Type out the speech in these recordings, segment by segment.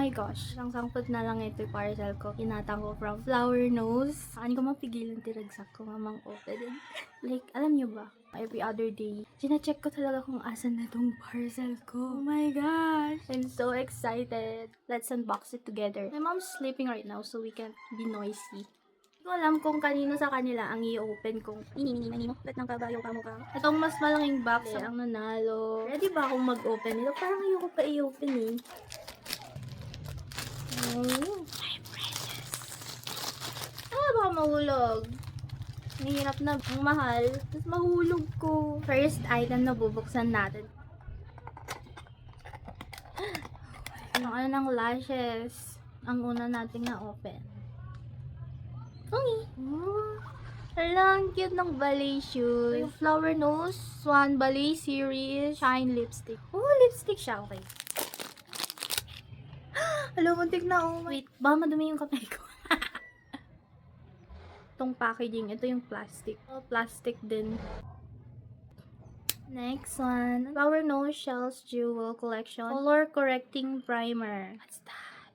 my gosh. Ang sangkot na lang ito yung parcel ko. Kinatang ko from Flower Nose. Saan ko mapigilan tiragsak ko mamang open. Like, alam nyo ba? Every other day, sinacheck ko talaga kung asan na tong parcel ko. Oh my gosh! I'm so excited. Let's unbox it together. My mom's sleeping right now so we can't be noisy. Hindi ko alam kung kanino sa kanila ang i-open kung manino. Ba't nang kabayo ka mukha? Itong mas malaking box ang nanalo. Ready ba akong mag-open ito? Parang ayoko pa i-open eh. Oh, my precious. Baka mahulog. Mahirap na. Ang mahal. Tapos mahulog ko. First item na bubuksan natin. Ang ano ng lashes. Ang una nating na-open. Oh, ang cute ng ballet shoes. Yung Flower Nose Swan Ballet Series Shine Lipstick. Oh, lipstick siya. Okay. Hello, muntik na. Oh, wait. Baka madumi yung kamay ko. Itong packaging. Ito yung plastic. Oh, plastic din. Next one. Flower Nose Shells Jewel Collection. Color Correcting Primer. What's that?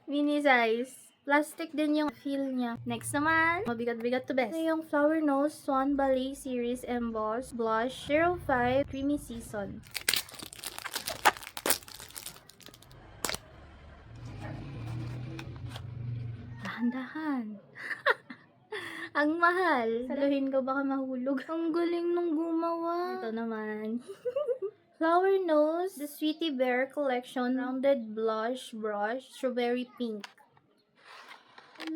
Mini size. Plastic din yung feel niya. Next naman, mabigat-bigat to best. Ito yung Flower Nose Swan Ballet Series Emboss Blush 05 Creamy Season. Dahan-dahan. Ang mahal. Saluhin ko baka mahulog. Ang galing nung gumawa. Ito naman. Flower Nose The Sweetie Bear Collection Rounded Blush Brush Strawberry Pink.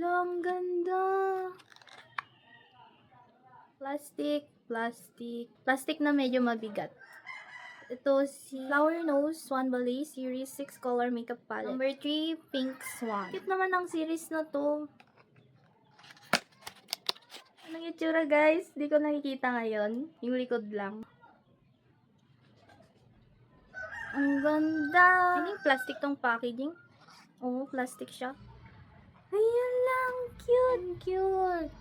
Ang ganda. Plastic na medyo mabigat. Ito si Flower Nose Swan Ballet Series 6 Color Makeup Palette. Number 3, Pink Swan. Cute naman ang series na to. Anong itsura guys? Di ko nakikita ngayon. Yung likod lang. Ang ganda. Hindi plastic tong packaging. Oo, plastic siya. Ayan lang. Cute.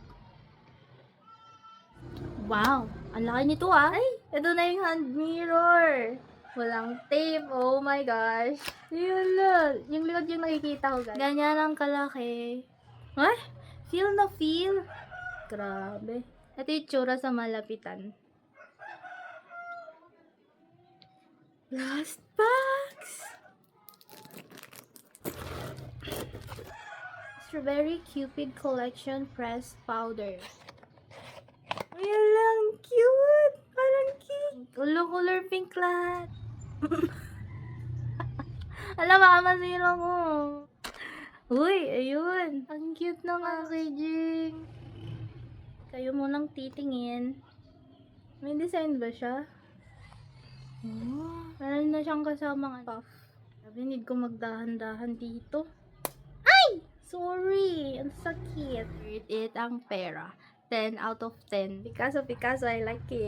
Wow. Ang laki nito ah. Ay, ito na yung hand mirror. Walang tape. Oh my gosh. Ayan lang. Yung likod yung nakikita ko guys. Ganyan ang kalaki. Ay, feel na feel. Grabe. Ito yung tsura sa malapitan. Last box. Strawberry Cupid Collection Pressed Powder. Ayan lang, cute. Parang cute. Color pink lahat. Alam, baka masira ko. Uy, ayun. Ang cute ng packaging. Kayo munang titingin. May design ba siya? Oh, meron na siyang kasamang puff. Sabi, need ko magdahan-dahan dito. Ay! Sorry! Ang sakit. Rate it ang pera. 10 out of 10. Picasso, I like it.